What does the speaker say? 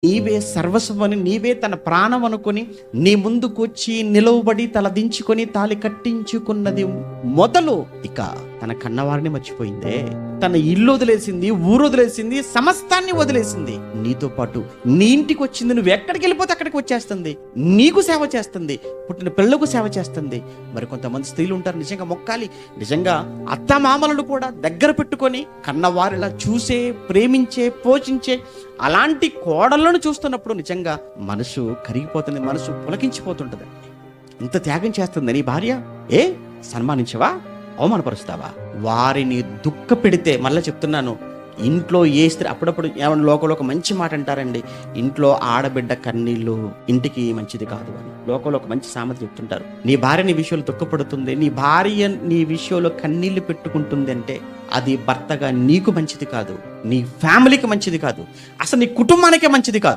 నీవే సర్వస్వమని, నీవే తన ప్రాణం అనుకొని నీ ముందుకొచ్చి నిలువబడి తలదించుకొని తాళి కట్టించుకున్నది మొదలు ఇక తన కన్నవారిని మర్చిపోయిందే. తన ఇల్లు వదిలేసింది, ఊరు వదిలేసింది, సమస్తాన్ని వదిలేసింది. నీతో పాటు నీ ఇంటికి వచ్చింది. నువ్వు ఎక్కడికి వెళ్ళిపోతే అక్కడికి వచ్చేస్తుంది. నీకు సేవ చేస్తుంది, పుట్టిన పిల్లకు సేవ చేస్తుంది. మరి కొంతమంది స్త్రీలు ఉంటారు, నిజంగా మొక్కాలి, నిజంగా అత్తమామలను కూడా దగ్గర పెట్టుకొని కన్నవారిలా చూసే, ప్రేమించే, పోషించే అలాంటి కోడళ్ళను చూస్తున్నప్పుడు నిజంగా మనసు కరిగిపోతుంది, మనసు పులకించిపోతుంటుంది. ఇంత త్యాగం చేస్తుంది నీ భార్య, సన్మానించవా, అవమానపరుస్తావా? వారిని దుఃఖ పెడితే, మళ్ళీ చెప్తున్నాను, ఇంట్లో ఏ స్త్రీ అప్పుడప్పుడు ఏమన్నా లోకంలో ఒక మంచి మాట అంటారండి, ఇంట్లో ఆడబిడ్డ కన్నీళ్ళు ఇంటికి మంచిది కాదు అని. లోకంలో ఒక మంచి సామెత చెప్తుంటారు. నీ భార్య నీ విషయంలో దుఃఖపడుతుంది, నీ భార్య నీ విషయంలో కన్నీళ్లు పెట్టుకుంటుంది అంటే అది భర్తగా నీకు మంచిది కాదు, నీ ఫ్యామిలీకి మంచిది కాదు, అసలు నీ కుటుంబానికే మంచిది కాదు.